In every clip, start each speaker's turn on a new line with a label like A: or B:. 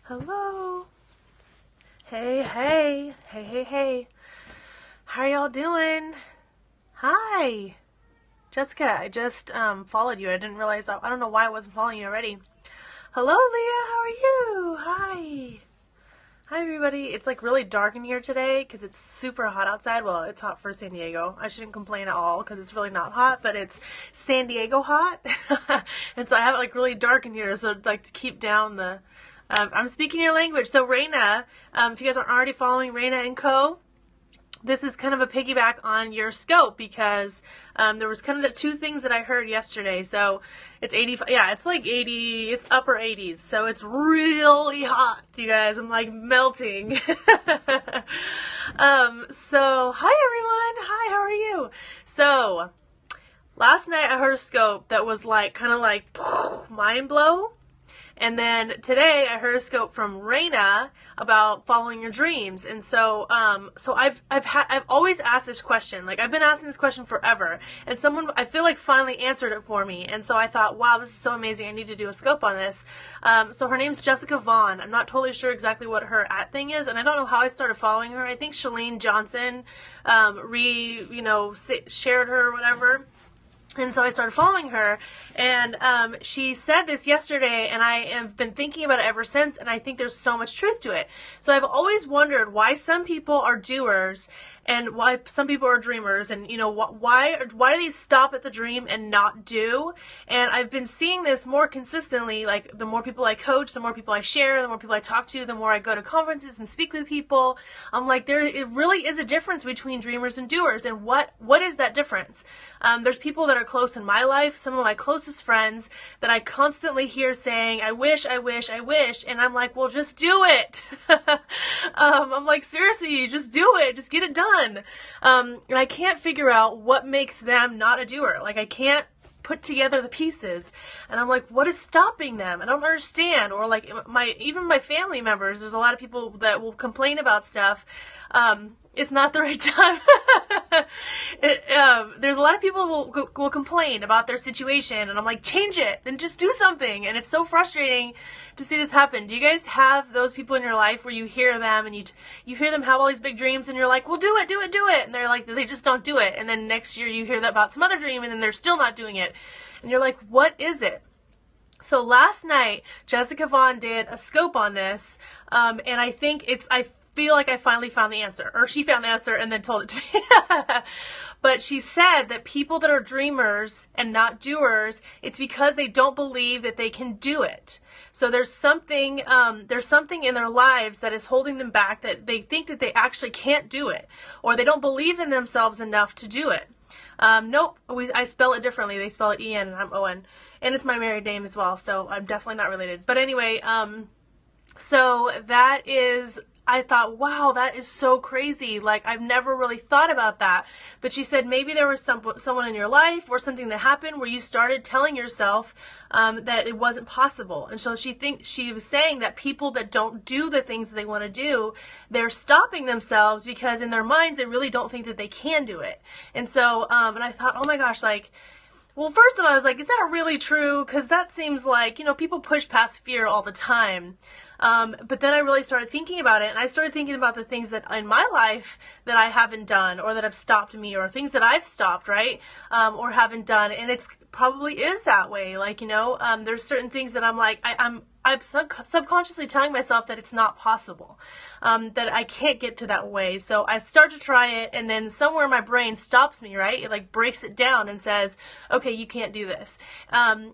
A: Hello. Hey, hey. Hey, hey, hey. How are y'all doing? Hi. Jessica, I just followed you. I didn't realize, I don't know why I wasn't following you already. Hello, Leah. How are you? Hi. Hi, everybody. It's like really dark in here today because it's super hot outside. Well, it's hot for San Diego. I shouldn't complain at all because it's really not hot, but it's San Diego hot. And so I have it like really dark in here, so like to keep down the I'm speaking your language. So Raina, if you guys aren't already following Raina and Co., this is kind of a piggyback on your scope because there was kind of the two things that I heard yesterday. So it's 85, yeah, it's like 80, it's upper 80s. So it's really hot, you guys. I'm like melting. So hi everyone. Hi, how are you? So last night I heard a scope that was like kind of like mind blow. And then today I heard a scope from Raina about following your dreams. And so I've always asked this question. Like I've been asking this question forever. And someone I feel like finally answered it for me. And so I thought, wow, this is so amazing. I need to do a scope on this. So her name's Jessica Vaughn. I'm not totally sure exactly what her @ thing is, and I don't know how I started following her. I think Shalene Johnson shared her or whatever. And so I started following her, and she said this yesterday, and I have been thinking about it ever since, and I think there's so much truth to it. So I've always wondered why some people are doers and why some people are dreamers, and why do they stop at the dream and not do? And I've been seeing this more consistently. Like the more people I coach, the more people I share, the more people I talk to, the more I go to conferences and speak with people. I'm like, it really is a difference between dreamers and doers. And what is that difference? There's people that are close in my life, some of my closest friends, that I constantly hear saying, I wish, I wish, I wish. And I'm like, well, just do it. I'm like, seriously, just do it. Just get it done. And I can't figure out what makes them not a doer. Like I can't put together the pieces, and I'm like, what is stopping them? I don't understand. Or like even my family members, there's a lot of people that will complain about stuff. It's not the right time. There's a lot of people will complain about their situation, and I'm like, change it and just do something. And it's so frustrating to see this happen. Do you guys have those people in your life where you hear them and you hear them have all these big dreams, and you're like, well, do it, do it, do it, and they're like, they just don't do it, and then next year you hear that about some other dream, and then they're still not doing it, and you're like, what is it? So last night, Jessica Vaughn did a scope on this, and I feel like I finally found the answer, or she found the answer and then told it to me. But she said that people that are dreamers and not doers, it's because they don't believe that they can do it. So there's something in their lives that is holding them back, that they think that they actually can't do it, or they don't believe in themselves enough to do it. Nope, I spell it differently. They spell it E-N and I'm O-N. And it's my married name as well, so I'm definitely not related. But anyway, so that is, I thought, wow, that is so crazy. Like, I've never really thought about that. But she said maybe there was someone in your life or something that happened where you started telling yourself that it wasn't possible. And so she was saying that people that don't do the things that they want to do, they're stopping themselves because in their minds they really don't think that they can do it. And so, and I thought, oh my gosh, like, well, first of all, I was like, is that really true? Because that seems like, people push past fear all the time. But then I really started thinking about it, and I started thinking about the things that in my life that I haven't done, or that have stopped me, or things that I've stopped, right? Or haven't done, and it's probably is that way. Like, there's certain things that I'm like, I'm subconsciously telling myself that it's not possible, that I can't get to that way. So I start to try it, and then somewhere my brain stops me, right? It like breaks it down and says, okay, you can't do this. And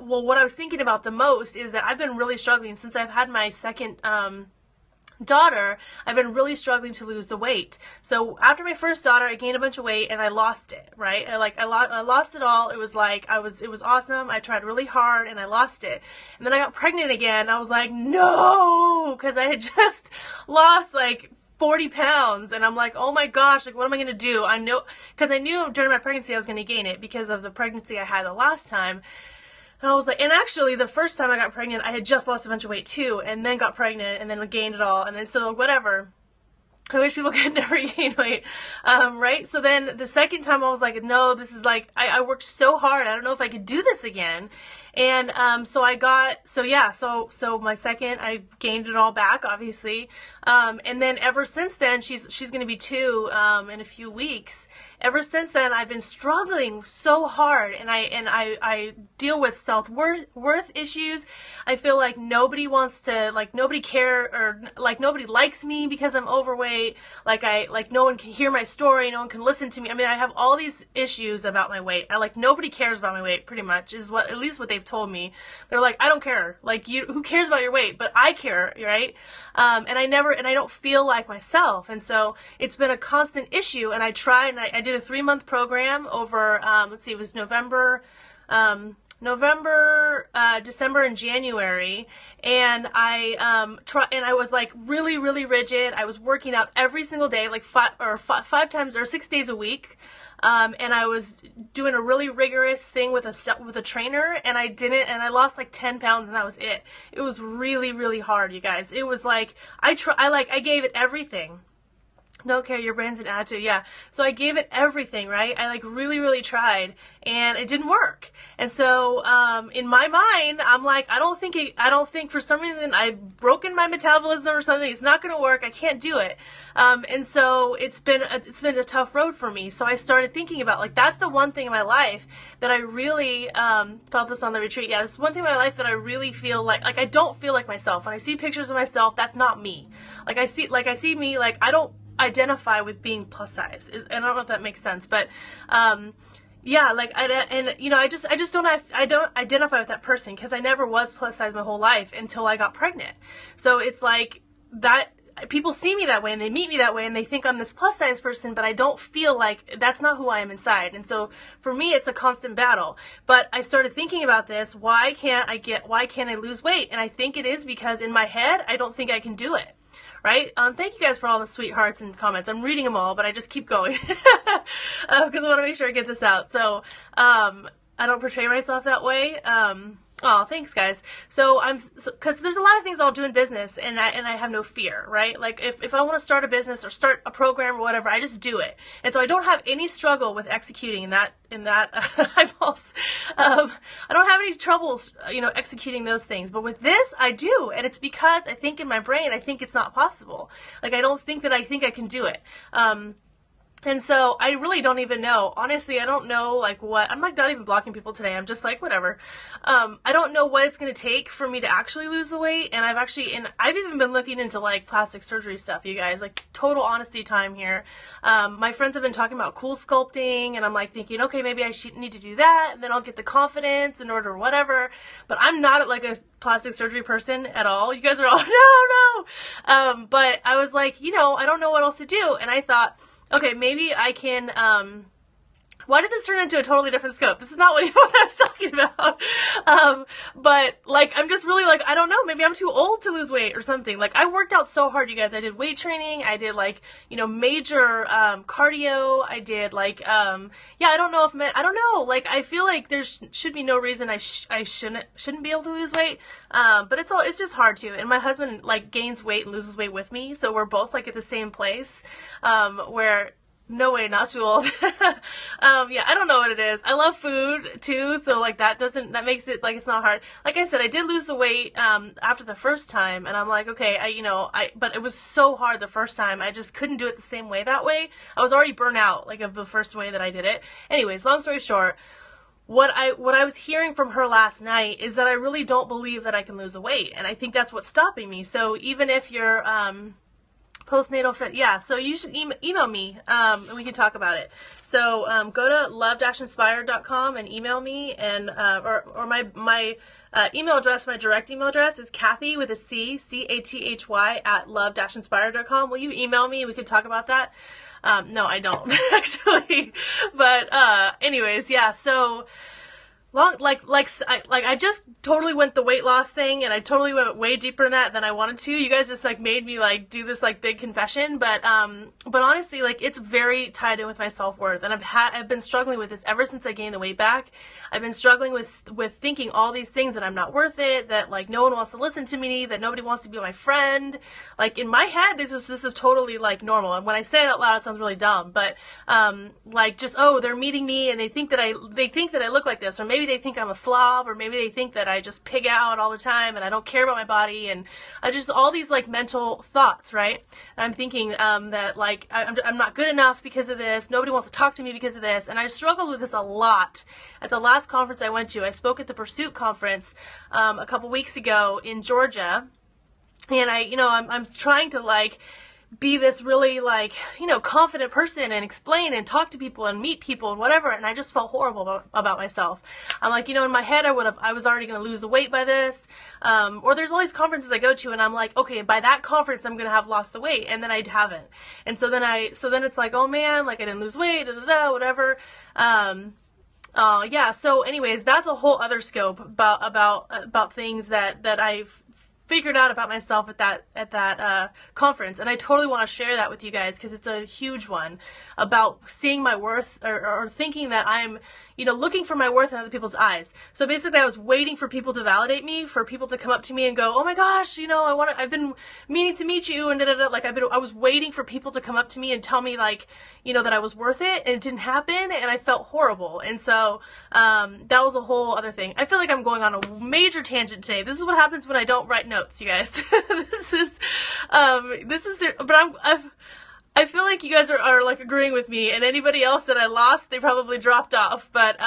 A: what I was thinking about the most is that I've been really struggling since I've had my second daughter. I've been really struggling to lose the weight. So after my first daughter, I gained a bunch of weight and I lost it, right? I lost it all. It was like, it was awesome. I tried really hard and I lost it. And then I got pregnant again. I was like, no, because I had just lost like 40 pounds. And I'm like, oh my gosh, like, what am I going to do? Because I knew during my pregnancy I was going to gain it because of the pregnancy I had the last time. And I was like, and actually the first time I got pregnant, I had just lost a bunch of weight too, and then got pregnant, and then gained it all, and then so whatever. I wish people could never gain weight, right? So then the second time I was like, no, this is like, I worked so hard, I don't know if I could do this again. And so my second, I gained it all back, obviously. And then ever since then, she's going to be 2 in a few weeks. Ever since then, I've been struggling so hard, and I deal with self-worth issues. I feel like nobody wants to, like, nobody care, or like nobody likes me because I'm overweight. Like no one can hear my story, no one can listen to me. I mean, I have all these issues about my weight. Nobody cares about my weight, pretty much, is at least what they've told me. They're like, I don't care. Like, who cares about your weight? But I care, right? And I don't feel like myself. And so it's been a constant issue, and I tried, and I did a 3-month program over, let's see, it was November, December, and January, and I was like really, really rigid. I was working out every single day, like 5 times or 6 days a week, and I was doing a really rigorous thing with a trainer, and I lost like 10 pounds, and that was it. It was really, really hard, you guys. It was like I gave it everything. Don't care, your brain's an attitude, yeah. So I gave it everything, right? I like really, really tried, and it didn't work. And so in my mind, I'm like, I don't think for some reason I've broken my metabolism or something. It's not going to work. I can't do it. And so it's been a tough road for me. So I started thinking about, like, that's the one thing in my life that I really felt this on the retreat. Yeah, this one thing in my life that I really feel like I don't feel like myself. When I see pictures of myself, that's not me. Like I see me, like, I don't identify with being plus size. I don't know if that makes sense, but yeah, like I don't identify with that person, because I never was plus size my whole life until I got pregnant. So it's like that people see me that way, and they meet me that way, and they think I'm this plus size person, but I don't feel like that's not who I am inside. And so for me, it's a constant battle. But I started thinking about this. Why can't I lose weight? And I think it is because in my head, I don't think I can do it. Right? Thank you guys for all the sweet hearts and comments. I'm reading them all, but I just keep going because I want to make sure I get this out. So I don't portray myself that way. Oh, thanks, guys. So because there's a lot of things I'll do in business, and I have no fear, right? Like if I want to start a business or start a program or whatever, I just do it. And so I don't have any struggle with executing in that eyeballs. I don't have any troubles, executing those things. But with this, I do, and it's because I think in my brain, I think it's not possible. Like, I don't think that I think I can do it. And so I really don't even know. Honestly, I don't know, like, what. I'm like not even blocking people today. I'm just like, whatever. I don't know what it's going to take for me to actually lose the weight. And I've even been looking into, like, plastic surgery stuff, you guys. Like, total honesty time here. My friends have been talking about cool sculpting, and I'm like thinking, okay, maybe I need to do that, and then I'll get the confidence in order, whatever. But I'm not like a plastic surgery person at all. You guys are all, no. But I was like, I don't know what else to do. And I thought, okay, maybe I can, why did this turn into a totally different scope? This is not what I was talking about. But, like, I'm just really, like, I don't know, maybe I'm too old to lose weight or something. Like, I worked out so hard, you guys. I did weight training. I did, like, major cardio. I did, like, yeah, I don't know. Like, I feel like there should be no reason I shouldn't be able to lose weight. But it's just hard to. And my husband, like, gains weight and loses weight with me. So we're both, like, at the same place, where, no way, not too old. Yeah, I don't know what it is. I love food too, so like that makes it like it's not hard. Like I said, I did lose the weight after the first time, and I'm like, okay, but it was so hard the first time. I just couldn't do it the same way that way. I was already burnt out, like, of the first way that I did it. Anyways, long story short, what I was hearing from her last night is that I really don't believe that I can lose the weight, and I think that's what's stopping me. So even if you're postnatal fit, yeah, so you should email me, and we can talk about it. So go to love-inspired.com and email me, and or my email address, my direct email address is Kathy with a C, CATHY at love-inspired.com. Will you email me and we can talk about that? No, I don't actually, but anyways, yeah, so I just totally went the weight loss thing, and I totally went way deeper in that than I wanted to. You guys just like made me like do this like big confession, but honestly, like, it's very tied in with my self-worth, and I've been struggling with this ever since I gained the weight back. I've been struggling with thinking all these things, that I'm not worth it, that like no one wants to listen to me, that nobody wants to be my friend. Like, in my head, this is totally like normal, and when I say it out loud, it sounds really dumb, but like, just, oh, they're meeting me and they think that I look like this, or maybe maybe they think I'm a slob, or maybe they think that I just pig out all the time and I don't care about my body, and I just, all these like mental thoughts, right? And I'm thinking that like I'm not good enough because of this, nobody wants to talk to me because of this, and I struggled with this a lot. At the last conference I went to, I spoke at the Pursuit conference a couple weeks ago in Georgia, and I'm trying to like be this really like, confident person and explain and talk to people and meet people and whatever, and I just felt horrible about myself. I'm like, in my head I was already going to lose the weight by this, or there's all these conferences I go to and I'm like, okay, by that conference I'm going to have lost the weight, and then I haven't. And so then it's like, oh man, like I didn't lose weight, whatever. Yeah, so anyways, that's a whole other scope about things that I've figured out about myself at that conference, and I totally want to share that with you guys because it's a huge one about seeing my worth, or thinking that I'm looking for my worth in other people's eyes. So basically I was waiting for people to validate me, for people to come up to me and go, oh my gosh, I've been meaning to meet you, and like I was waiting for people to come up to me and tell me like, that I was worth it, and it didn't happen, and I felt horrible. And so that was a whole other thing. I feel like I'm going on a major tangent today. This is what happens when I don't write notes, you guys. But I feel like you guys are like agreeing with me, and anybody else that I lost, they probably dropped off. But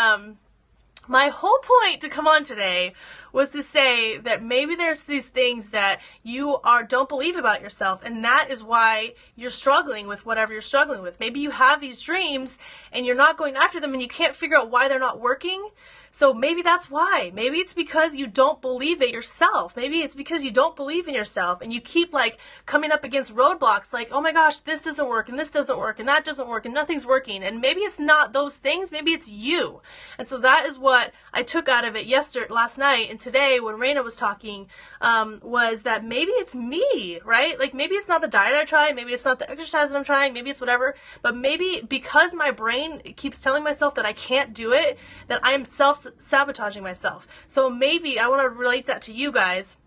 A: my whole point to come on today was to say that maybe there's these things that you don't believe about yourself, and that is why you're struggling with whatever you're struggling with. Maybe you have these dreams and you're not going after them, and you can't figure out why they're not working. So maybe that's why. Maybe it's because you don't believe it yourself. Maybe it's because you don't believe in yourself, and you keep like coming up against roadblocks like, oh my gosh, this doesn't work, and this doesn't work, and that doesn't work, and nothing's working. And maybe it's not those things, maybe it's you. And so that is what I took out of it last night, and today when Raina was talking, was that maybe it's me, right? Like maybe it's not the diet I try, maybe it's not the exercise that I'm trying, maybe it's whatever, but maybe because my brain keeps telling myself that I can't do it, that I am self-sabotaging myself. So maybe I want to relate that to you guys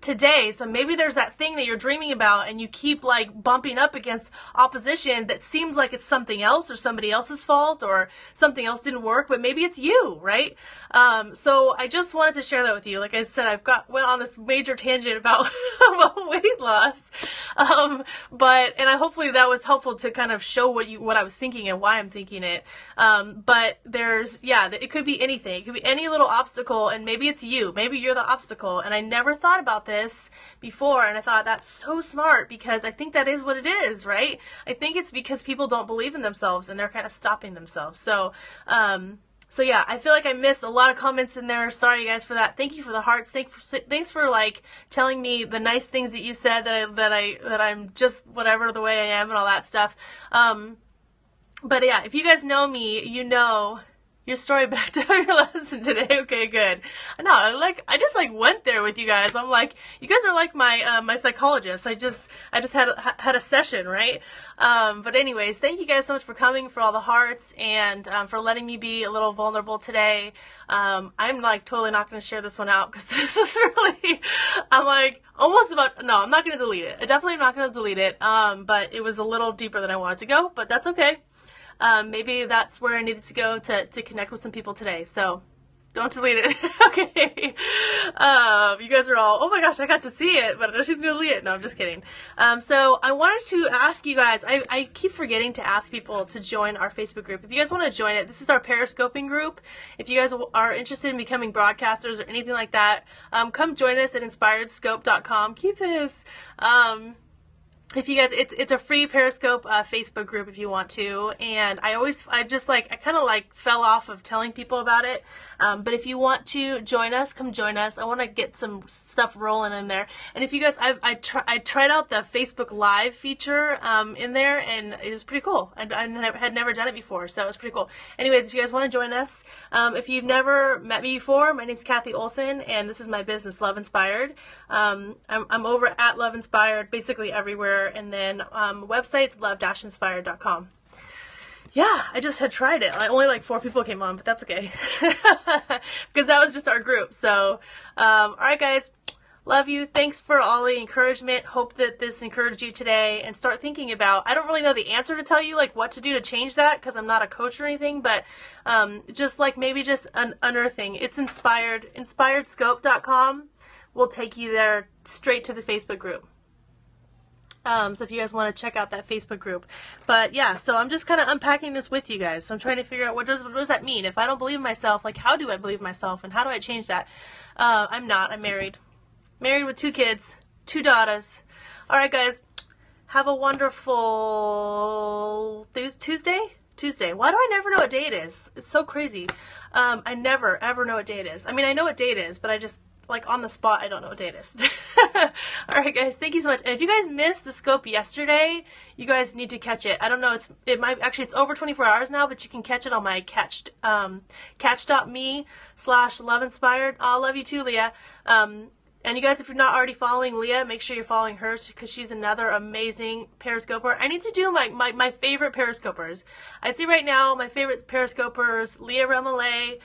A: today. So maybe there's that thing that you're dreaming about, and you keep like bumping up against opposition that seems like it's something else or somebody else's fault, or something else didn't work, but maybe it's you, right? So I just wanted to share that with you. Like I said, went on this major tangent about weight loss, and hopefully that was helpful to kind of show what I was thinking and why I'm thinking it. But it could be anything. It could be any little obstacle, and maybe it's you. Maybe you're the obstacle. And I never thought about this before, and I thought that's so smart, because I think that is what it is, right? I think it's because people don't believe in themselves and they're kind of stopping themselves. So yeah, I feel like I missed a lot of comments in there. Sorry you guys for that. Thank you for the hearts. Thanks for like telling me the nice things that you said, that I'm just whatever the way I am and all that stuff. But yeah, if you guys know me, you know your story backed up your lesson today. Okay, good. No, I just went there with you guys. I'm like, you guys are like my psychologist. I just had a session, right? But anyways, thank you guys so much for coming, for all the hearts, and for letting me be a little vulnerable today. I'm like totally not going to share this one out, because this is really, I'm like almost about, no, I'm not going to delete it. I definitely am not going to delete it. But it was a little deeper than I wanted to go, but that's okay. Maybe that's where I needed to go to connect with some people today. So don't delete it. Okay. You guys are all, oh my gosh, I got to see it, but I know she's going to delete it. No, I'm just kidding. So I wanted to ask you guys, I keep forgetting to ask people to join our Facebook group. If you guys want to join it, this is our Periscoping group. If you guys are interested in becoming broadcasters or anything like that, come join us at inspiredscope.com. Keep this. If you guys, it's a free Periscope Facebook group if you want to, and I kind of fell off of telling people about it, but if you want to join us, come join us. I want to get some stuff rolling in there, and if you guys, I tried out the Facebook Live feature in there, and it was pretty cool. I had never done it before, so it was pretty cool. Anyways, if you guys want to join us, if you've never met me before, my name's Kathy Olson, and this is my business, Love Inspired. I'm over at Love Inspired, basically everywhere. And then website's love-inspired.com. Yeah, I just had tried it. Only like 4 people came on, but that's okay. Because that was just our group. So, alright guys, Love you. Thanks for all the encouragement. Hope that this encouraged you today, and start thinking about, I don't really know the answer to tell you, like, what to do to change that, because I'm not a coach or anything, but just like maybe just an unearthing. It's inspired. InspiredScope.com will take you there straight to the Facebook group. So if you guys want to check out that Facebook group. But yeah, so I'm just kind of unpacking this with you guys. So I'm trying to figure out what does that mean? If I don't believe in myself, like, how do I believe in myself, and how do I change that? I'm married. Married with 2 kids, 2 daughters. All right, guys, have a wonderful Tuesday? Tuesday. Why do I never know what day it is? It's so crazy. I never, ever know what day it is. I mean, I know what day it is, but I just, like, on the spot, I don't know what day it is. All right, guys, thank you so much. And if you guys missed the scope yesterday, you guys need to catch it. I don't know, it's over 24 hours now, but you can catch it on my catch.me/loveinspired. I love you too, Leah. And you guys, if you're not already following Leah, make sure you're following her, because she's another amazing Periscoper. I need to do my favorite Periscopers. I'd say right now, my favorite Periscopers, Leah Remillet,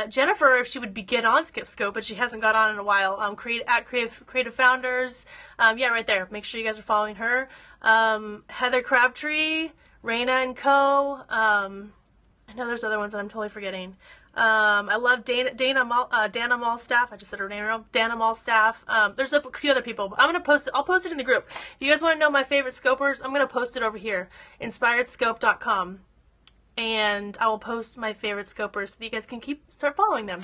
A: Jennifer, if she would get on Scope, but she hasn't got on in a while. Creative Founders. Yeah, right there. Make sure you guys are following her. Heather Crabtree, Raina and Co. I know there's other ones that I'm totally forgetting. I love Dana Malstaff. I just said her name wrong. Dana Malstaff. There's a few other people. I'm gonna post it. I'll post it in the group. If you guys want to know my favorite scopers, I'm gonna post it over here. InspiredScope.com. And I will post my favorite scopers so that you guys can start following them.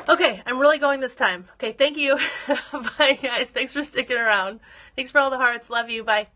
A: Okay, I'm really going this time. Okay, thank you. Bye, guys. Thanks for sticking around. Thanks for all the hearts. Love you. Bye.